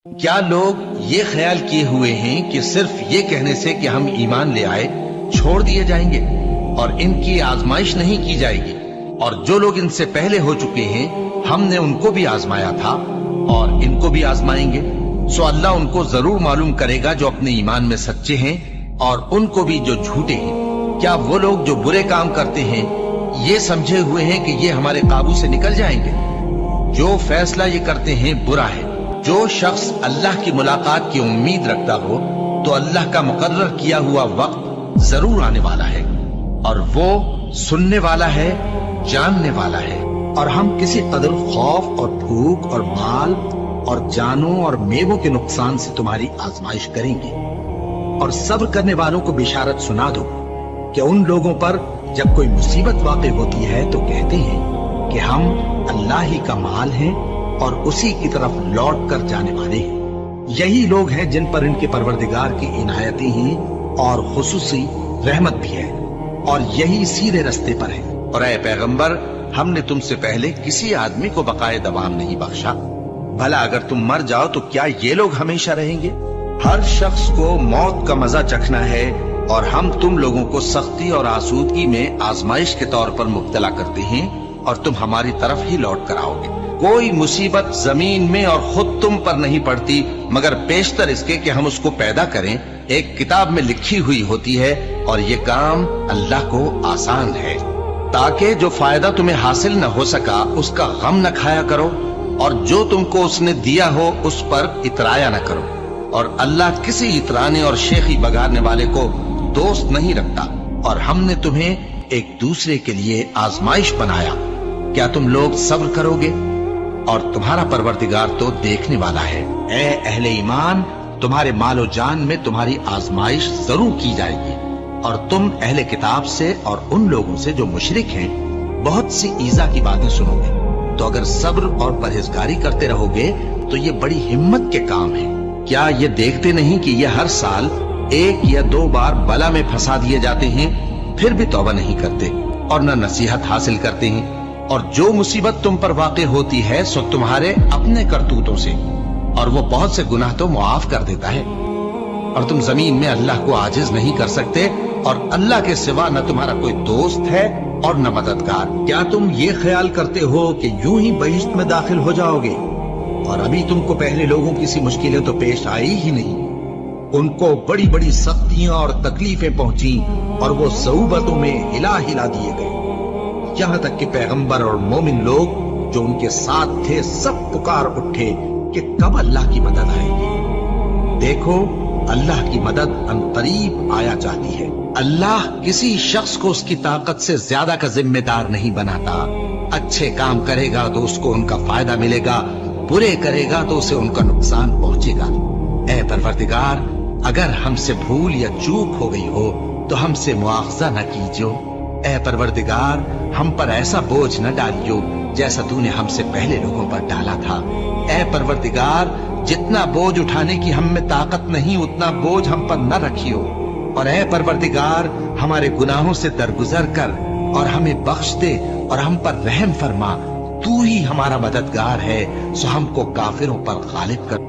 کیا لوگ یہ خیال کیے ہوئے ہیں کہ صرف یہ کہنے سے کہ ہم ایمان لے آئے چھوڑ دیے جائیں گے اور ان کی آزمائش نہیں کی جائے گی؟ اور جو لوگ ان سے پہلے ہو چکے ہیں ہم نے ان کو بھی آزمایا تھا اور ان کو بھی آزمائیں گے، سو اللہ ان کو ضرور معلوم کرے گا جو اپنے ایمان میں سچے ہیں اور ان کو بھی جو جھوٹے ہیں۔ کیا وہ لوگ جو برے کام کرتے ہیں یہ سمجھے ہوئے ہیں کہ یہ ہمارے قابو سے نکل جائیں گے؟ جو فیصلہ یہ کرتے ہیں برا ہے۔ جو شخص اللہ کی ملاقات کی امید رکھتا ہو تو اللہ کا مقرر کیا ہوا وقت ضرور آنے والا ہے، اور وہ سننے والا ہے، جاننے والا ہے۔ اور ہم کسی قدر خوف اور بھوک اور مال اور جانوں اور میووں کے نقصان سے تمہاری آزمائش کریں گے، اور صبر کرنے والوں کو بشارت سنا دو کہ ان لوگوں پر جب کوئی مصیبت واقع ہوتی ہے تو کہتے ہیں کہ ہم اللہ ہی کا مال ہیں اور اسی کی طرف لوٹ کر جانے والے ہیں۔ یہی لوگ ہیں جن پر ان کے پروردگار کی عنایتیں ہیں اور خصوصی رحمت بھی ہے، اور یہی سیدھے رستے پر ہیں۔ اور اے پیغمبر، ہم نے تم سے پہلے کسی آدمی کو بقائے دوام نہیں بخشا، بھلا اگر تم مر جاؤ تو کیا یہ لوگ ہمیشہ رہیں گے؟ ہر شخص کو موت کا مزہ چکھنا ہے، اور ہم تم لوگوں کو سختی اور آسودگی میں آزمائش کے طور پر مبتلا کرتے ہیں، اور تم ہماری طرف ہی لوٹ کر آؤ گے۔ کوئی مصیبت زمین میں اور خود تم پر نہیں پڑتی مگر بیشتر اس کے کہ ہم اس کو پیدا کریں ایک کتاب میں لکھی ہوئی ہوتی ہے، اور یہ کام اللہ کو آسان ہے۔ تاکہ جو فائدہ تمہیں حاصل نہ ہو سکا اس کا غم نہ کھایا کرو، اور جو تم کو اس نے دیا ہو اس پر اترایا نہ کرو، اور اللہ کسی اترانے اور شیخی بگاڑنے والے کو دوست نہیں رکھتا۔ اور ہم نے تمہیں ایک دوسرے کے لیے آزمائش بنایا، کیا تم لوگ صبر کرو گے؟ اور تمہارا پروردگار تو دیکھنے والا ہے۔ اے اہل ایمان، تمہارے مال و جان میں تمہاری آزمائش ضرور کی جائے گی، اور تم اہل کتاب سے اور ان لوگوں سے جو مشرک ہیں بہت سی ایذا کی باتیں سنو گے، تو اگر صبر اور پرہیزگاری کرتے رہو گے تو یہ بڑی ہمت کے کام ہے۔ کیا یہ دیکھتے نہیں کہ یہ ہر سال 1 یا 2 بار بلا میں پھنسا دیے جاتے ہیں، پھر بھی توبہ نہیں کرتے اور نہ نصیحت حاصل کرتے ہیں؟ اور جو مصیبت تم پر واقع ہوتی ہے سو تمہارے اپنے کرتوتوں سے، اور وہ بہت سے گناہ تو معاف کر دیتا ہے۔ اور تم زمین میں اللہ کو عاجز نہیں کر سکتے، اور اللہ کے سوا نہ تمہارا کوئی دوست ہے اور نہ مددگار۔ کیا تم یہ خیال کرتے ہو کہ یوں ہی بہشت میں داخل ہو جاؤ گے، اور ابھی تم کو پہلے لوگوں کی سی مشکلیں تو پیش آئی ہی نہیں؟ ان کو بڑی بڑی سختیاں اور تکلیفیں پہنچیں، اور وہ صعوبتوں میں ہلا ہلا دیے گئے، یہاں تک کہ پیغمبر اور مومن لوگ جو ان کے ساتھ تھے سب پکار اٹھے کہ کب اللہ کی مدد آئے گی۔ دیکھو، اللہ کی مدد عنقریب آیا چاہتی ہے۔ اللہ کسی شخص کو اس کی طاقت سے زیادہ کا ذمہ دار نہیں بناتا۔ اچھے کام کرے گا تو اس کو ان کا فائدہ ملے گا، برے کرے گا تو اسے ان کا نقصان پہنچے گا۔ اے پروردگار، اگر ہم سے بھول یا چوک ہو گئی ہو تو ہم سے مواخذہ نہ کیجو۔ اے پروردگار، ہم پر ایسا بوجھ نہ ڈالیو جیسا تو نے ہم سے پہلے لوگوں پر ڈالا تھا۔ اے پروردگار، جتنا بوجھ اٹھانے کی ہم میں طاقت نہیں اتنا بوجھ ہم پر نہ رکھیو، اور اے پروردگار، ہمارے گناہوں سے درگزر کر اور ہمیں بخش دے اور ہم پر رحم فرما۔ تو ہی ہمارا مددگار ہے، سو ہم کو کافروں پر غالب کر۔